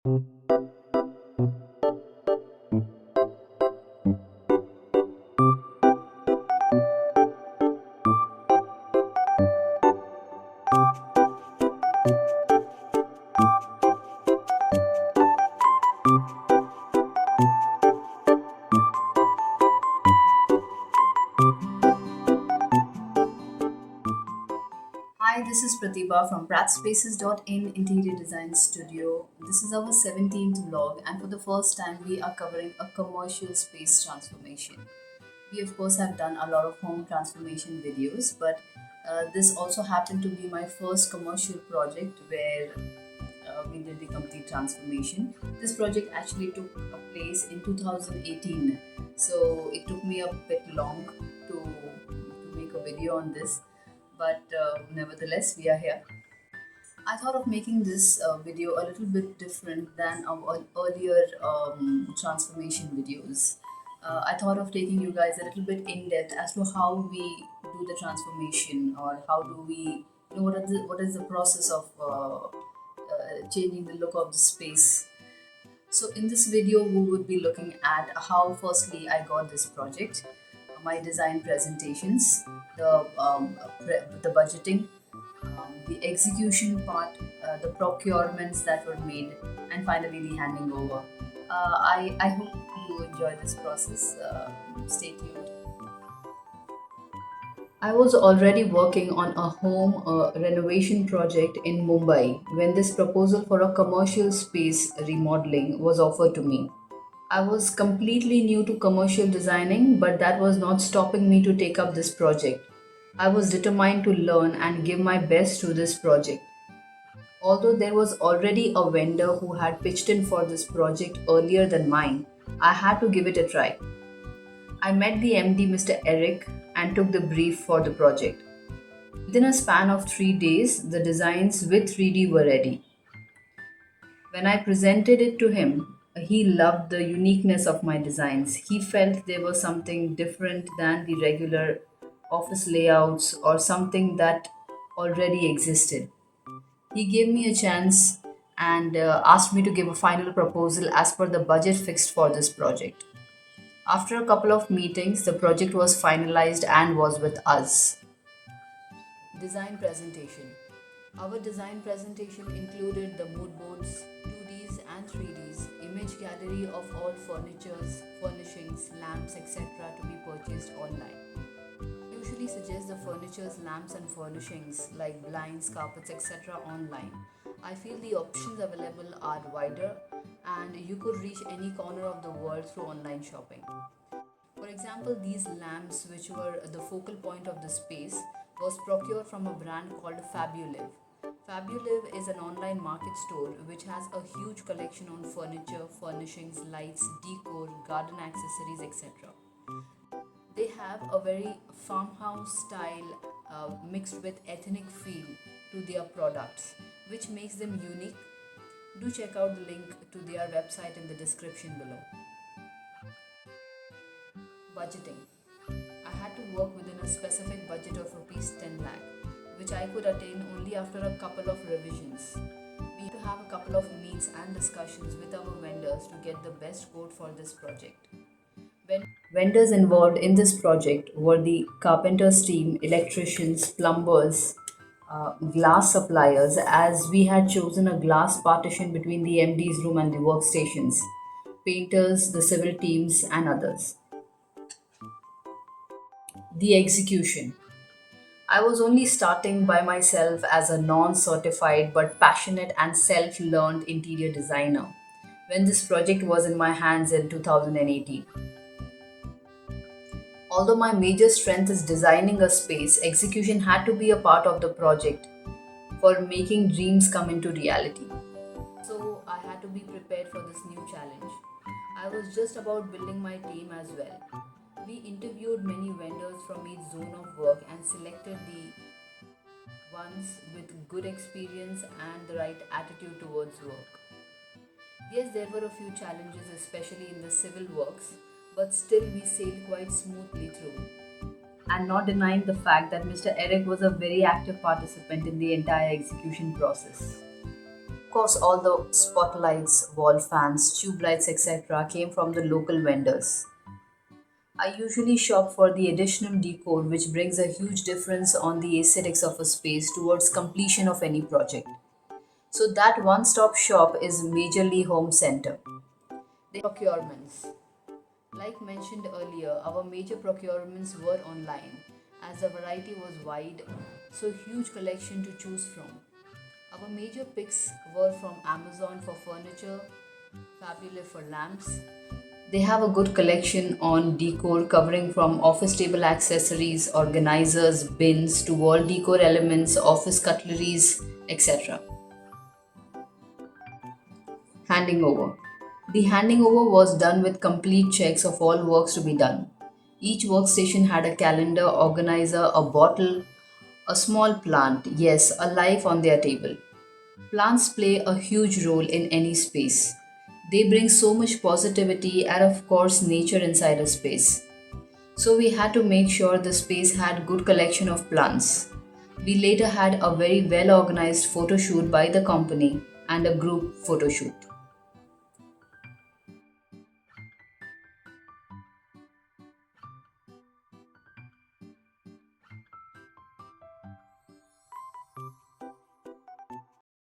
Hi, this is Pratibha from Pratspaces.in Interior Design Studio. This is our 17th vlog, and for the first time, we are covering a commercial space transformation. We, of course, have done a lot of home transformation videos, but this also happened to be my first commercial project where we did the complete transformation. This project actually took a place in 2018, so it took me a bit long to make a video on this, but nevertheless, we are here. I thought of making this video a little bit different than our earlier transformation videos. I thought of taking you guys a little bit in depth as to how we do the transformation, or how do we, what is the process of changing the look of the space. So in this video, we would be looking at how firstly I got this project, my design presentations, the budgeting, the execution part, the procurements that were made, and finally the handing over. I hope you enjoy this process. Stay tuned. I was already working on a home renovation project in Mumbai when this proposal for a commercial space remodeling was offered to me. I was completely new to commercial designing, but that was not stopping me to take up this project. I was determined to learn and give my best to this project. Although there was already a vendor who had pitched in for this project earlier than mine, I had to give it a try. I met the MD, Mr. Eric, and took the brief for the project. Within a span of 3 days, the designs with 3D were ready. When I presented it to him, he loved the uniqueness of my designs. He felt they were something different than the regular office layouts or something that already existed. He gave me a chance and asked me to give a final proposal as per the budget fixed for this project. After a couple of meetings, the project was finalized and was with us. Design presentation. Our design presentation included the mood boards, 2Ds and 3Ds, image gallery of all furnitures, furnishings, lamps, etc. to be purchased online. I usually suggest the furnitures, lamps and furnishings like blinds, carpets, etc. online. I feel the options available are wider and you could reach any corner of the world through online shopping. For example, these lamps, which were the focal point of the space, was procured from a brand called Fabulive. Fabulive is an online market store which has a huge collection on furniture, furnishings, lights, decor, garden accessories, etc. They have a very farmhouse style mixed with ethnic feel to their products, which makes them unique. Do check out the link to their website in the description below. Budgeting. I had to work within a specific budget of rupees 10 lakh, which I could attain only after a couple of revisions. We had to have a couple of meets and discussions with our vendors to get the best quote for this project. Vendors involved in this project were the carpenters team, electricians, plumbers, glass suppliers, as we had chosen a glass partition between the MD's room and the workstations, painters, the civil teams, and others. The execution. I was only starting by myself as a non certified but passionate and self learned interior designer when this project was in my hands in 2018. Although my major strength is designing a space, execution had to be a part of the project for making dreams come into reality. So I had to be prepared for this new challenge. I was just about building my team as well. We interviewed many vendors from each zone of work and selected the ones with good experience and the right attitude towards work. Yes, there were a few challenges, especially in the civil works, but still we sailed quite smoothly through. And not denying the fact that Mr. Eric was a very active participant in the entire execution process. course, all the spotlights, wall fans, tube lights, etc., came from the local vendors. I usually shop for the additional decor, which brings a huge difference on the aesthetics of a space towards completion of any project. So, that one stop shop is majorly home center. The procurements. Like mentioned earlier, our major procurements were online as the variety was wide, so huge collection to choose from. Our major picks were from Amazon for furniture, Fabulous for lamps. They have a good collection on decor covering from office table accessories, organizers, bins to wall decor elements, office cutleries, etc. Handing over. The handing over was done with complete checks of all works to be done. Each workstation had a calendar, organizer, a bottle, a small plant, yes, a life on their table. Plants play a huge role in any space. They bring so much positivity and, of course, nature inside a space. So we had to make sure the space had good collection of plants. We later had a very well organized photo shoot by the company and a group photo shoot.